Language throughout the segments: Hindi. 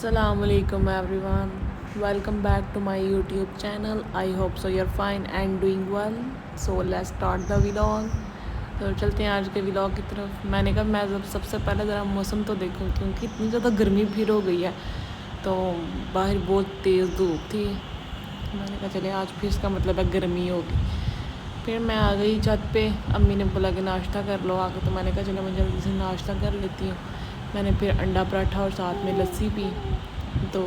Assalamualaikum everyone. Welcome back to my YouTube channel. I hope so you're fine and doing well. So let's start the vlog. तो चलते हैं आज के vlog की तरफ। मैंने कहा मैं जब सबसे पहले ज़रा मौसम तो देखूं क्योंकि इतनी ज़्यादा गर्मी फिर हो गई है, तो बाहर बहुत तेज़ धूप थी। मैंने कहा चले आज फिर इसका मतलब है गर्मी होगी। फिर मैं आ गई छत पे, अम्मी ने बोला कि नाश्ता कर लो आके, तो मैंने कहा चलो मैं जल्दी से नाश्ता कर लेती हूँ। मैंने फिर अंडा पराठा और साथ में लस्सी पी। तो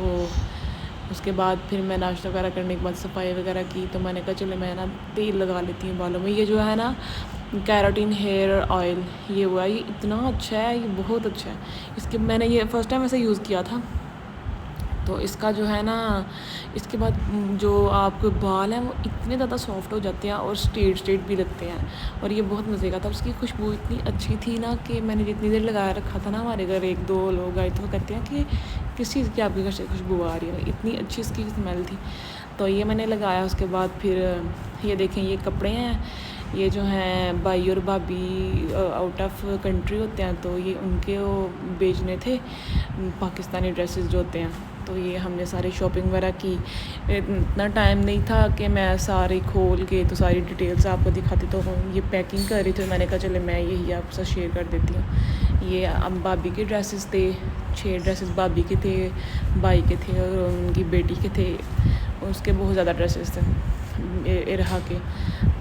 उसके बाद फिर मैं नाश्ता वगैरह करने के बाद सफाई वगैरह की, तो मैंने कहा चलो मैं ना तेल लगा लेती हूँ बालों में। ये जो है ना कैराटिन हेयर ऑयल, ये हुआ, ये इतना अच्छा है, ये बहुत अच्छा है। इसके मैंने ये फ़र्स्ट टाइम ऐसे यूज़ किया था, तो इसका जो है ना इसके बाद जो आपके बाल हैं वो इतने ज़्यादा सॉफ्ट हो जाते हैं और स्ट्रेट भी लगते हैं, और ये बहुत मज़े का था। उसकी खुशबू इतनी अच्छी थी ना कि मैंने जितनी देर लगाया रखा था ना, हमारे घर एक दो लोग आए तो वो कहते हैं कि किस चीज़ की आपके घर से खुशबू आ रही है, इतनी अच्छी इसकी स्मेल थी। तो ये मैंने लगाया। उसके बाद फिर ये देखें, ये कपड़े हैं, ये जो हैं भाई और भाभी आउट ऑफ कंट्री होते हैं, तो ये उनके वो बेचने थे पाकिस्तानी ड्रेसेस जो होते हैं। तो ये हमने सारी शॉपिंग वगैरह की। इतना टाइम नहीं था कि मैं सारे खोल के तो सारी डिटेल्स आपको दिखाती, तो ये पैकिंग कर रही थी। मैंने कहा चले मैं यही आपके साथ शेयर कर देती हूँ। ये अब भाभी के ड्रेसेस थे, 6 ड्रेसेस भाभी के थे, भाई के थे और उनकी बेटी के थे। उसके बहुत ज़्यादा ड्रेसेस थे इरहा के।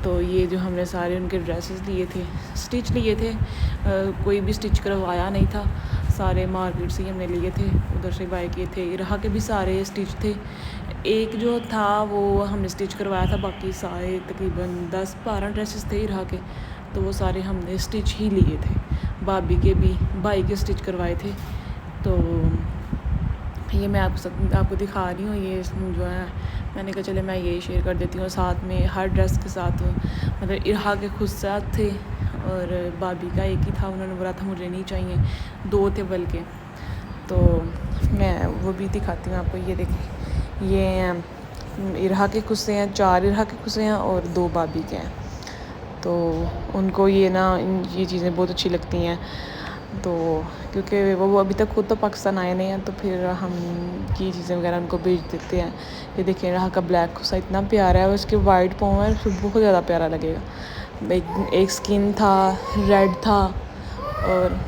तो ये जो हमने सारे उनके ड्रेसेस लिए थे, स्टिच लिए थे, कोई भी स्टिच करवाया नहीं था, सारे मार्केट से ही हमने लिए थे, उधर से बाय किए थे। इरहा के भी सारे स्टिच थे। एक जो था वो हमने स्टिच करवाया था, बाकी सारे तकरीबन 10-12 ड्रेसेस थे इरहा के, तो वो सारे हमने स्टिच ही लिए थे। भाभी के भी, भाई के स्टिच करवाए थे। तो ये मैं आपको दिखा रही हूँ। ये जो है मैंने कहा चले मैं यही शेयर कर देती हूँ। साथ में हर ड्रेस के साथ मतलब इरहा के खुद साथ थे और भाभी का एक ही था, उन्होंने बोला था मुझे नहीं चाहिए, 2 थे बल्कि। तो मैं वो भी दिखाती हूँ आपको। ये देखिए, ये इरहा के खुस्से हैं, 4 इरहा के खुस्से हैं और 2 भाभी के हैं। तो उनको ये ना ये चीज़ें बहुत अच्छी लगती हैं, तो क्योंकि वो अभी तक खुद तो पाकिस्तान आए नहीं हैं, तो फिर हम की चीज़ें वगैरह उनको भेज देते हैं। ये देखिए रहा का ब्लैक खुस्सा इतना प्यारा है, और उसके वाइट पाँव है, फिर बहुत ज़्यादा प्यारा लगेगा। एक स्किन था, रेड था। और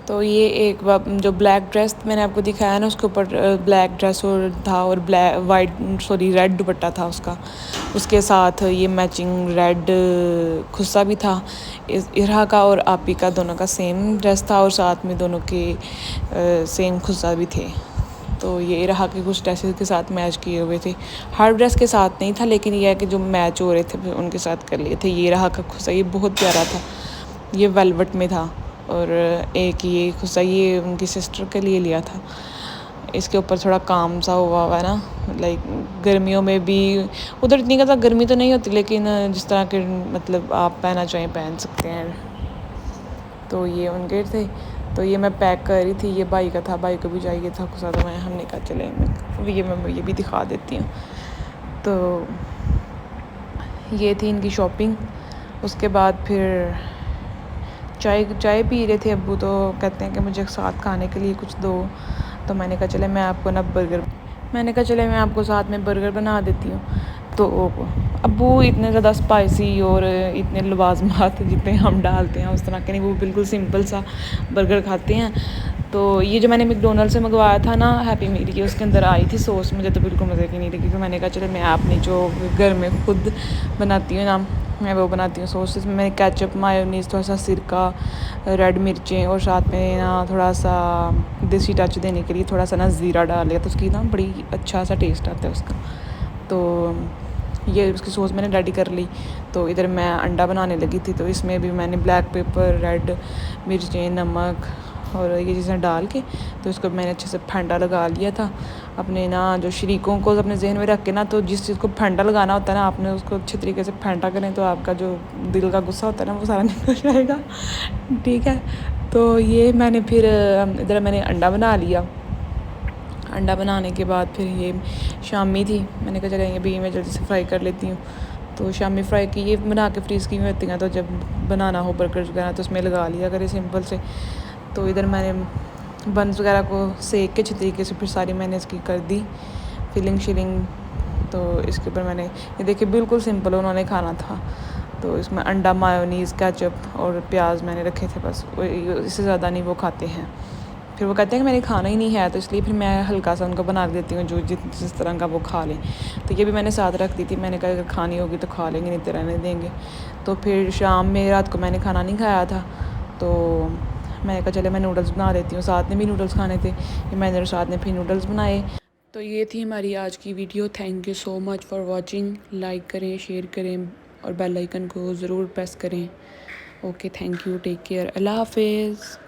तो ये एक जो ब्लैक ड्रेस मैंने आपको दिखाया ना, उसके ऊपर ब्लैक ड्रेस और था और रेड दुपट्टा था उसका। उसके साथ ये मैचिंग रेड खुस्सा भी था। इरहा का और आपी का दोनों का सेम ड्रेस था, और साथ में दोनों के सेम खुस्सा भी थे। तो ये इरहा के कुछ ड्रेसेस के साथ मैच किए हुए थे, हर ड्रेस के साथ नहीं था, लेकिन यह है कि जो मैच हो रहे थे उनके साथ कर लिए थे। ये इरहा का खुस्सा ये बहुत प्यारा था, ये वेलवेट में था। और एक ये खुस्सा ये उनकी सिस्टर के लिए लिया था। इसके ऊपर थोड़ा काम सा हुआ है ना, लाइक गर्मियों में भी उधर इतनी ज़्यादा गर्मी तो नहीं होती, लेकिन जिस तरह के मतलब आप पहनना चाहें पहन सकते हैं। तो ये उनके थे, तो ये मैं पैक कर रही थी। ये भाई का था, भाई को भी चाहिए था खुस्सा, तो हमने कहा चले मैं ये भी दिखा देती हूँ। तो ये थी इनकी शॉपिंग। उसके बाद फिर चाय पी रहे थे अब्बू, तो कहते हैं कि मुझे साथ खाने के लिए कुछ दो। तो मैंने कहा चले मैं आपको साथ में बर्गर बना देती हूँ। तो अब्बू इतने ज़्यादा स्पाइसी और इतने लवाजमात जितने हम डालते हैं उस तरह के नहीं, वो बिल्कुल सिंपल सा बर्गर खाते हैं। तो ये जो मैंने मैकडोनल्ड से मंगवाया था ना हैप्पी मील की, उसके अंदर आई थी सॉस, मुझे तो बिल्कुल मज़े की नहीं लगी। तो मैंने कहा चलो मैं अपनी जो घर में खुद बनाती हूँ ना, मैं वो बनाती हूँ सॉस। इसमें मैंने केचप, मायोनीज़, थोड़ा सा सिरका, रेड मिर्चें और साथ में ना थोड़ा सा देसी टच देने के लिए थोड़ा सा ना ज़ीरा डाल लिया, तो उसकी ना बड़ी अच्छा सा टेस्ट आता है उसका। तो ये उसकी सॉस मैंने रेडी कर ली। तो इधर मैं अंडा बनाने लगी थी, तो इसमें भी मैंने ब्लैक पेपर, रेड मिर्चें, नमक और ये चीज़ें डाल के, तो इसको मैंने अच्छे से फेंटा लगा लिया था। अपने ना जो शरीकों को अपने जहन में रख के ना, तो जिस चीज़ को फेंटा लगाना होता है ना, आपने उसको अच्छे तरीके से फेंटा करें, तो आपका जो दिल का गुस्सा होता है ना वो सारा निकल जाएगा। ठीक है। तो ये मैंने फिर इधर मैंने अंडा बना लिया। अंडा बनाने के बाद फिर ये शामी थी, मैंने कहा चलेंगे भी मैं जल्दी से फ्राई कर लेती हूँ। तो शामी फ्राई की, ये बना के फ्रीज़ की हुई होती हैं, तो जब बनाना हो बर्गर वगैरह तो उसमें लगा लिया करे सिंपल से। तो इधर मैंने बंस वगैरह को सेक के अच्छी तरीके से फिर सारी मैंने इसकी कर दी फिलिंग शिलिंग। तो इसके ऊपर मैंने ये देखिए बिल्कुल सिंपल उन्होंने खाना था। तो इसमें अंडा मायोनीज़ केचप और प्याज मैंने रखे थे, बस इससे ज़्यादा नहीं वो खाते हैं। फिर वो कहते हैं कि मैंने खाना ही नहीं है, तो इसलिए फिर मैं हल्का सा उनको बना देती हूँ जो जिस तरह का वो खा लें। तो ये भी मैंने साथ रख दी थी, मैंने कहा अगर खानी होगी तो खा लेंगे, नहीं तो रहने देंगे। तो फिर शाम में रात को मैंने खाना नहीं खाया था, तो मैंने कहा चले मैं नूडल्स बना देती हूँ। साथ में भी नूडल्स खाने थे, मैंने और साथ में फिर नूडल्स बनाए। तो ये थी हमारी आज की video. Thank you so much for watching. Like करें, शेयर करें और बेल आइकन को ज़रूर प्रेस करें। Okay, thank you, take care, Allah हाफिज़।